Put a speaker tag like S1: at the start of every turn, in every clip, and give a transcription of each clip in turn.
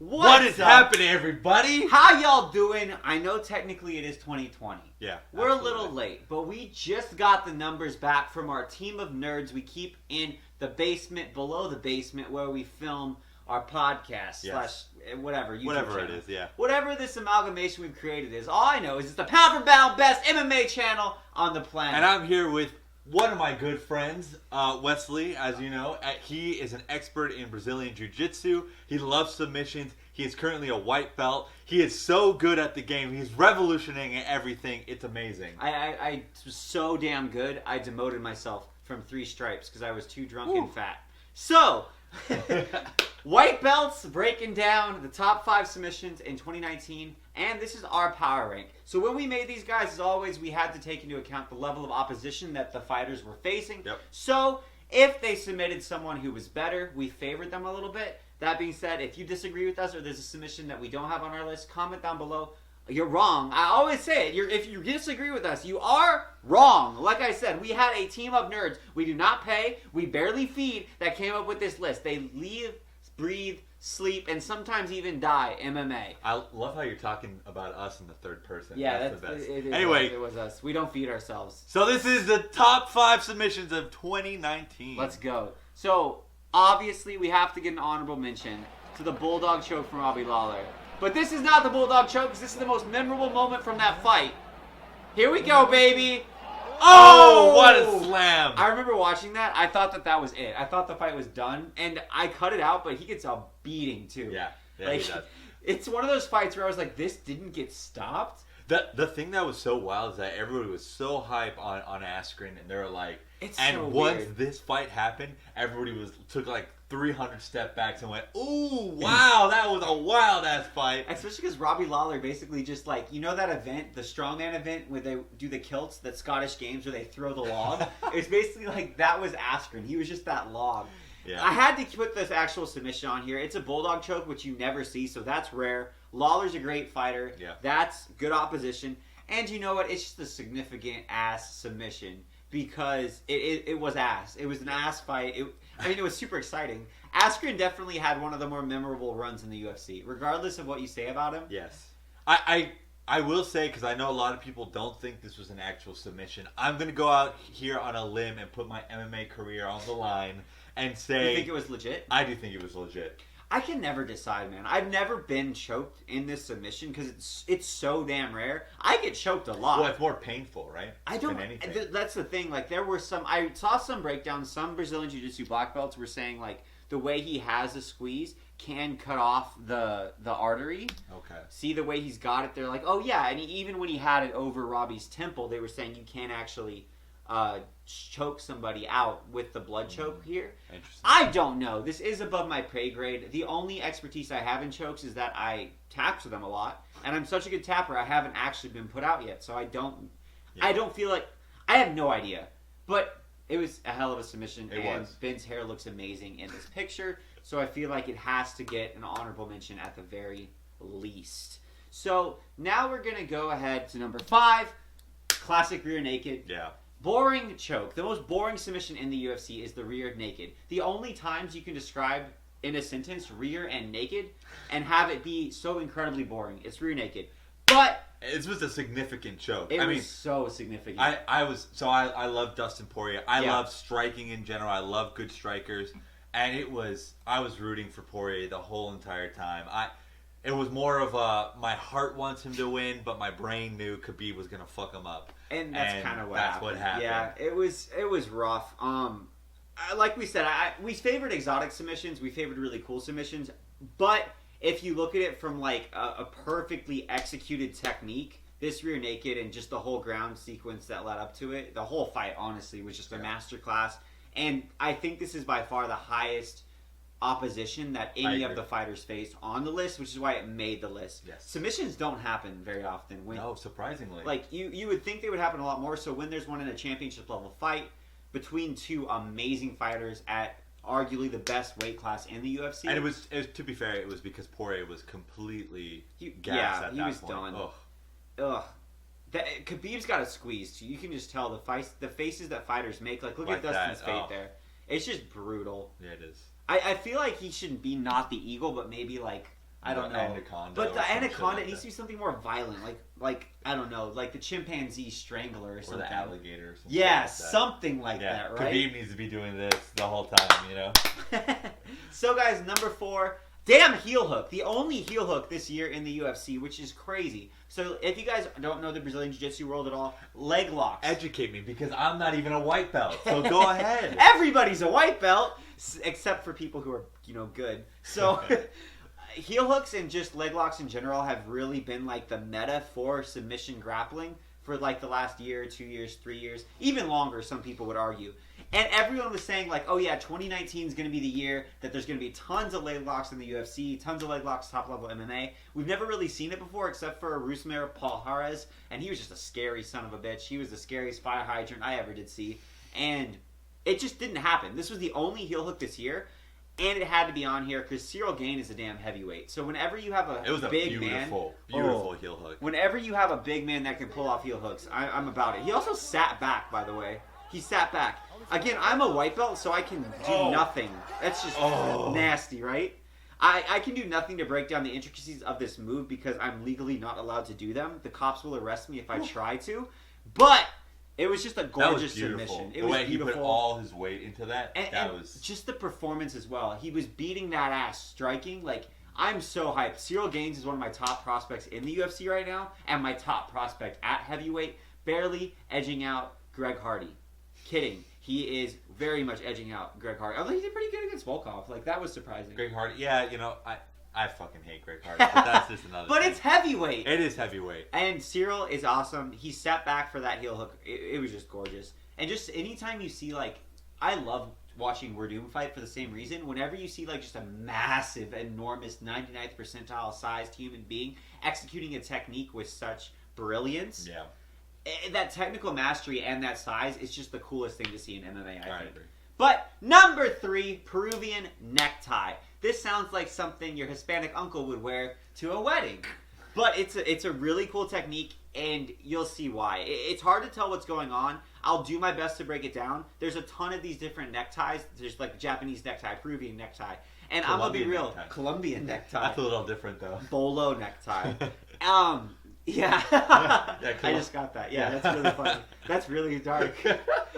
S1: What is happening, everybody?
S2: How y'all doing? I know technically it is 2020.
S1: Yeah.
S2: We're a little late, but we just got the numbers back from our team of nerds we keep in the basement, below the basement, where we film our podcast / whatever. YouTube
S1: whatever
S2: channel.
S1: it is, yeah.
S2: Whatever this amalgamation we've created is. All I know is it's the pound for pound best MMA channel on the planet.
S1: And I'm here with one of my good friends, Wesley, as you know. He is an expert in Brazilian Jiu-Jitsu. He loves submissions. He is currently a white belt. He is so good at the game. He's revolutionizing everything. It's amazing.
S2: I was so damn good, I demoted myself from 3 stripes because I was too drunk and fat. So, white belts breaking down the top 5 submissions in 2019. And this is our power rank. So when we made these guys, as always, we had to take into account the level of opposition that the fighters were facing.
S1: Yep.
S2: So if they submitted someone who was better, we favored them a little bit. That being said, if you disagree with us or there's a submission that we don't have on our list, comment down below. You're wrong. I always say it. If you disagree with us, you are wrong. Like I said, we had a team of nerds. We do not pay. We barely feed that came up with this list. They live, breathe, sleep, and sometimes even die MMA.
S1: I love how you're talking about us in the third person.
S2: Yeah,
S1: that's the best.
S2: Anyway, it was us. We don't feed ourselves.
S1: So this is the top 5 submissions of 2019.
S2: Let's go. So, obviously, we have to get an honorable mention to the Bulldog choke from Robbie Lawler. But this is not the Bulldog choke, because this is the most memorable moment from that fight. Here we go, baby.
S1: Oh, what a slam.
S2: I remember watching that. I thought that was it. I thought the fight was done. And I cut it out, but he gets a beating, too.
S1: Yeah,
S2: like,
S1: he does.
S2: It's one of those fights where I was like, this didn't get stopped.
S1: The thing that was so wild is that everybody was so hype on Askren, and they were like, once
S2: weird.
S1: this fight happened, everybody took like 300 step backs and went, ooh, wow, that was a wild ass fight.
S2: Especially because Robbie Lawler basically just like, you know that event, the strongman event where they do the kilts, that Scottish games where they throw the log? It's basically like that was Askren. He was just that log.
S1: Yeah.
S2: I had to put this actual submission on here. It's a Bulldog choke, which you never see, so that's rare. Lawler's a great fighter.
S1: Yeah.
S2: That's good opposition. And you know what? It's just a significant ass submission because it was ass. It was an ass fight. It was super exciting. Askren definitely had one of the more memorable runs in the UFC, regardless of what you say about him.
S1: Yes. I will say, because I know a lot of people don't think this was an actual submission, I'm going to go out here on a limb and put my MMA career on the line and say...
S2: You think it was legit?
S1: I do think it was legit.
S2: I can never decide, man. I've never been choked in this submission because it's so damn rare. I get choked a lot.
S1: Well, it's more painful, right?
S2: I don't.
S1: Than anything.
S2: That's the thing. Like, there were some. I saw some breakdowns. Some Brazilian Jiu-Jitsu black belts were saying like the way he has a squeeze can cut off the artery.
S1: Okay.
S2: See the way he's got it. They're like, oh yeah, and even when he had it over Robbie's temple, they were saying you can't actually choke somebody out with the blood choke here.
S1: Interesting.
S2: I don't know. This is above my pay grade. The only expertise I have in chokes is that I tap to them a lot, and I'm such a good tapper. I haven't actually been put out yet, so I don't feel like I have no idea. But it was a hell of a submission, and Ben's hair looks amazing in this picture, so I feel like it has to get an honorable mention at the very least. So now we're gonna go ahead to number 5, classic rear naked.
S1: Yeah.
S2: Boring choke. The most boring submission in the UFC is the rear naked. The only times you can describe in a sentence rear and naked and have it be so incredibly boring, it's rear naked. But
S1: it was a significant choke.
S2: It was so significant.
S1: I love Dustin Poirer. I love striking in general. I love good strikers, and I was rooting for Poirer the whole entire time. It was more of my heart wants him to win, but my brain knew Khabib was gonna fuck him up.
S2: And that's kind of
S1: what happened.
S2: Yeah, it was rough. Like we said, we favored exotic submissions. We favored really cool submissions. But if you look at it from like a perfectly executed technique, this rear naked and just the whole ground sequence that led up to it, the whole fight honestly was just a masterclass. And I think this is by far the highest opposition that any of the fighters faced on the list, which is why it made the list.
S1: Yes.
S2: Submissions don't happen very often.
S1: No, surprisingly.
S2: Like, you would think they would happen a lot more, so when there's one in a championship level fight between 2 amazing fighters at arguably the best weight class in the UFC.
S1: And it was to be fair, it was because Poirer was completely gassed at that point.
S2: he was done. Ugh. Khabib's got a squeeze too. You can just tell the faces that fighters make. Like, look at Dustin's fate there. It's just brutal.
S1: Yeah, it is.
S2: I feel like he shouldn't be not the Eagle, but maybe like I don't know.
S1: Anaconda,
S2: but the anaconda
S1: like
S2: needs to be something more violent, like I don't know, like the chimpanzee strangler or something.
S1: Or the alligator or something.
S2: Yeah,
S1: like that.
S2: something like that, right?
S1: Khabib needs to be doing this the whole time, you know?
S2: So, guys, number 4, damn heel hook. The only heel hook this year in the UFC, which is crazy. So, if you guys don't know the Brazilian Jiu-Jitsu world at all, leg locks.
S1: Educate me, because I'm not even a white belt, so go ahead.
S2: Everybody's a white belt, except for people who are, good. So... heel hooks and just leg locks in general have really been like the meta for submission grappling for like the last year, 2 years, 3 years, even longer, some people would argue. And everyone was saying like, oh yeah, 2019 is going to be the year that there's going to be tons of leg locks in the UFC, tons of leg locks top level MMA. We've never really seen it before except for Rusmir Poirer, and he was just a scary son of a bitch. He was the scariest fire hydrant I ever did see. And it just didn't happen. This was the only heel hook this year. And it had to be on here because Cyril Gane is a damn heavyweight. So whenever you have a big man,
S1: beautiful heel hook.
S2: Whenever you have a big man that can pull off heel hooks, I'm about it. He also sat back, by the way. He sat back. Again, I'm a white belt, so I can do nothing. That's just nasty, right? I can do nothing to break down the intricacies of this move because I'm legally not allowed to do them. The cops will arrest me if I try to. But... it was just a gorgeous submission. It was beautiful.
S1: He put all his weight into that.
S2: And
S1: was
S2: just the performance as well. He was beating that ass, striking. Like, I'm so hyped. Cyril Gaines is one of my top prospects in the UFC right now, and my top prospect at heavyweight, barely edging out Greg Hardy. Kidding. He is very much edging out Greg Hardy. Although he did pretty good against Volkov. Like, that was surprising.
S1: Greg Hardy, yeah, I fucking hate Greg Hardy, but that's just another
S2: But
S1: thing.
S2: it's heavyweight.
S1: It is heavyweight.
S2: And Cyril is awesome. He sat back for that heel hook. It was just gorgeous. And just anytime you see, like, I love watching Werdum fight for the same reason. Whenever you see, like, just a massive, enormous 99th percentile sized human being executing a technique with such brilliance, that technical mastery and that size is just the coolest thing to see in MMA, I think.
S1: Agree.
S2: But number 3, Peruvean necktie. This sounds like something your Hispanic uncle would wear to a wedding. But it's a really cool technique, and you'll see why. It's hard to tell what's going on. I'll do my best to break it down. There's a ton of these different neckties. There's like Japanese necktie, Peruvian necktie. And I'm going to be real.
S1: Necktie.
S2: Colombian necktie.
S1: That's a little different, though.
S2: Bolo necktie. Yeah. I just got that. Yeah, that's really funny. That's really dark.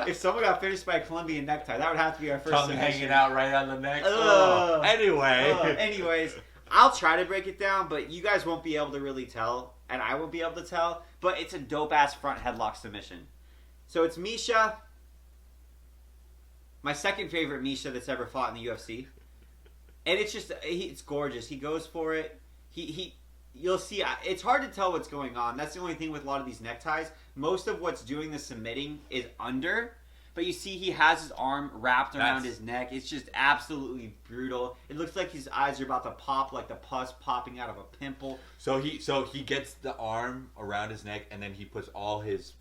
S2: If someone got finished by a Colombian necktie, that would have to be our first
S1: Tongue
S2: submission.
S1: hanging out right on the neck.
S2: Anyways, I'll try to break it down, but you guys won't be able to really tell, and I won't be able to tell, but it's a dope-ass front headlock submission. So it's Misha, my second favorite Misha that's ever fought in the UFC. And it's just, it's gorgeous. He goes for it. You'll see, it's hard to tell what's going on. That's the only thing with a lot of these neckties. Most of what's doing the submitting is under, but you see he has his arm wrapped around his neck. It's just absolutely brutal. It looks like his eyes are about to pop, like the pus popping out of a pimple.
S1: So he gets the arm around his neck, and then he puts all his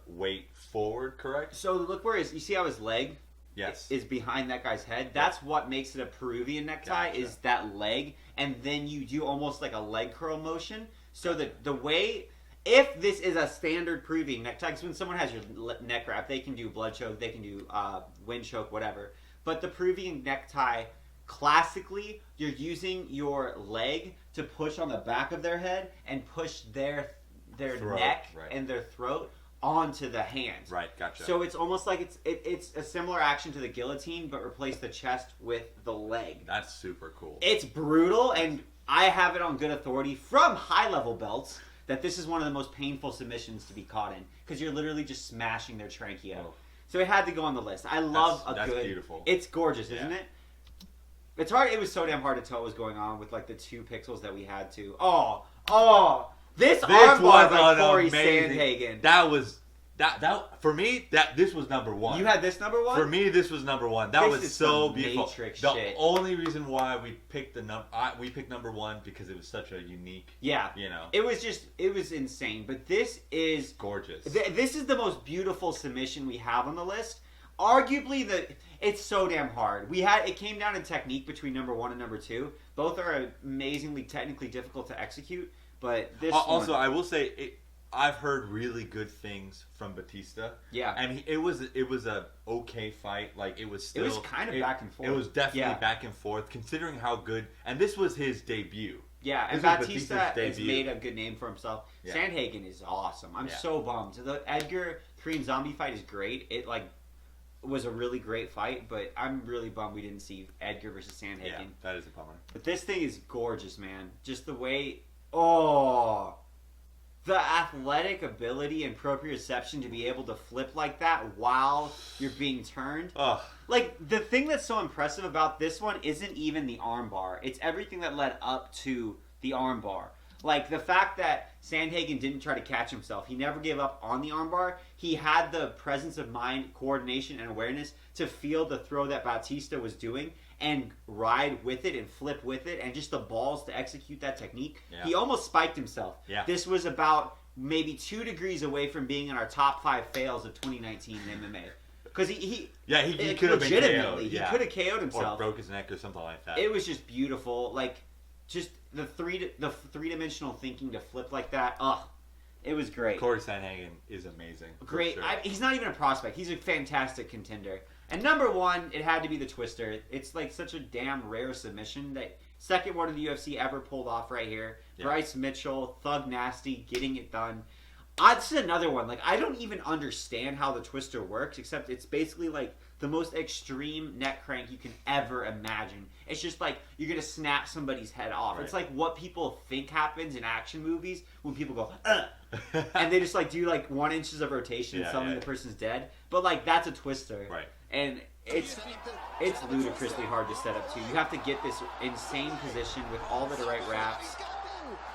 S1: weight forward, correct?
S2: So look where you see how his leg is behind that guy's head? That's what makes it a Peruvian necktie, is that leg. And then you do almost like a leg curl motion. So the way, if this is a standard Peruvian necktie, because when someone has your neck wrap, they can do blood choke, they can do wind choke, whatever. But the Peruvian necktie, classically, you're using your leg to push on the back of their head and push their throat, neck and their throat onto the hands.
S1: Right, gotcha.
S2: So it's almost like it's a similar action to the guillotine, but replace the chest with the leg.
S1: That's super cool.
S2: It's brutal, and I have it on good authority from high-level belts that this is one of the most painful submissions to be caught in, because you're literally just smashing their trachea. Oh. So it had to go on the list. I love that's beautiful. It's gorgeous, isn't it? It's hard. It was so damn hard to tell what was going on with like the 2 pixels that we had to. This armbar by Cory Sandhagen.
S1: That was for me. This was number 1.
S2: You had this number 1?
S1: For me, this was number 1. That was so beautiful.
S2: Matrix
S1: the
S2: shit.
S1: Only reason why we picked number 1 because it was such a unique.
S2: Yeah, it was insane. But this is
S1: gorgeous.
S2: This is the most beautiful submission we have on the list. Arguably, it's so damn hard. It came down in technique between number 1 and number 2. Both are amazingly technically difficult to execute. But this
S1: also, I will say, I've heard really good things from Batista.
S2: Yeah,
S1: and it was a okay fight. Like it was
S2: kind of back and forth.
S1: It was definitely back and forth, considering how good. And this was his debut.
S2: Yeah, and Batista has made a good name for himself.
S1: Yeah.
S2: Sandhagen is awesome. I'm so bummed. The Edgar Korean Zombie fight is great. It was a really great fight, but I'm really bummed we didn't see Edgar versus Sandhagen.
S1: Yeah, that is a bummer.
S2: But this thing is gorgeous, man. Just the way, the athletic ability and proprioception to be able to flip like that while you're being turned.
S1: Oh.
S2: Like, the thing that's so impressive about this one isn't even the armbar. It's everything that led up to the armbar. Like, the fact that Sandhagen didn't try to catch himself. He never gave up on the armbar. He had the presence of mind, coordination, and awareness to feel the throw that Batista was doing and ride with it and flip with it, and just the balls to execute that technique. Yeah. He almost spiked himself. Yeah. This was about maybe 2 degrees away from being in our top 5 fails of 2019 in MMA. Because he
S1: could have been KO'd.
S2: He could have KO'd himself.
S1: Or broke his neck or something like that.
S2: It was just beautiful. Like, just the three-dimensional thinking to flip like that. It was great.
S1: Cory Sandhagen is amazing.
S2: Great.
S1: Sure.
S2: He's not even a prospect. He's a fantastic contender. And number 1, it had to be the twister. It's like such a damn rare submission. That second one of the UFC ever pulled off right here. Yeah. Bryce Mitchell, Thug Nasty, getting it done. This is another one. Like, I don't even understand how the twister works, except it's basically like the most extreme neck crank you can ever imagine. It's just like you're gonna snap somebody's head off. Right. It's like what people think happens in action movies when people go, and they just like do like 1 inch of rotation and suddenly the person's dead. But like that's a twister,
S1: right?
S2: And it's ludicrously hard to set up too. You have to get this insane position with all the right wraps.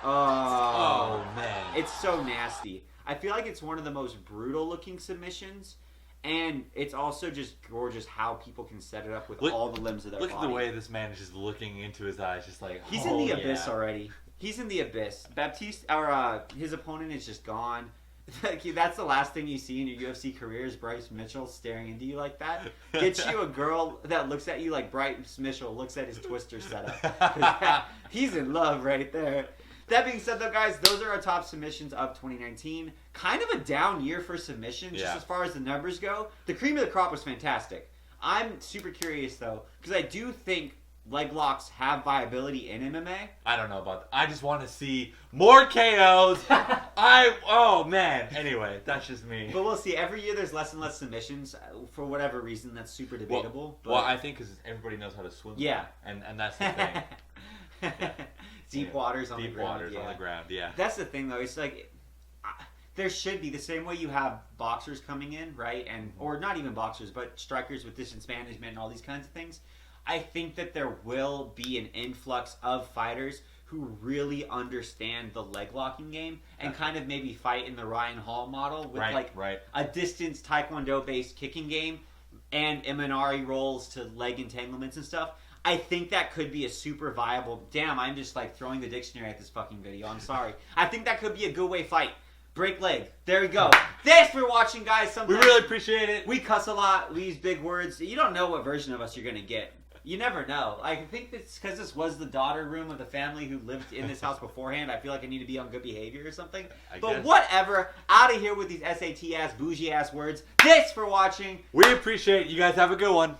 S2: Oh
S1: man,
S2: it's so nasty. I feel like it's one of the most brutal looking submissions. And it's also just gorgeous how people can set it up with all the limbs of their body.
S1: Look at the way this man is just looking into his eyes, just like,
S2: he's in the abyss already. He's in the abyss. Baptiste, or his opponent is just gone. That's the last thing you see in your UFC career is Bryce Mitchell staring into you like that. Get you a girl that looks at you like Bryce Mitchell looks at his twister setup. He's in love right there. That being said, though, guys, those are our top submissions of 2019. Kind of a down year for submissions, just as far as the numbers go. The cream of the crop was fantastic. I'm super curious, though, because I do think leg locks have viability in MMA.
S1: I don't know about that. I just want to see more KOs. Oh, man. Anyway, that's just me.
S2: But we'll see. Every year there's less and less submissions. For whatever reason, that's super debatable.
S1: Well, I think because everybody knows how to swim.
S2: Yeah.
S1: And that's the thing.
S2: Deep waters on the ground.
S1: Deep waters on the ground, yeah.
S2: That's the thing, though. It's like, there should be the same way you have boxers coming in, right? And or not even boxers, but strikers with distance management and all these kinds of things. I think that there will be an influx of fighters who really understand the leg locking game and kind of maybe fight in the Ryan Hall model with a distance taekwondo-based kicking game and Imanari rolls to leg entanglements and stuff. I think that could be a super viable... Damn, I'm just like throwing the dictionary at this fucking video. I'm sorry. I think that could be a good way fight. Break leg. There we go. Thanks for watching, guys. Sometimes
S1: we really appreciate it.
S2: We cuss a lot. We use big words. You don't know what version of us you're going to get. You never know. I think it's because this was the daughter room of the family who lived in this house beforehand. I feel like I need to be on good behavior or something. But whatever. Out of here with these SAT-ass, bougie-ass words. Thanks for watching.
S1: We appreciate it. You guys have a good one.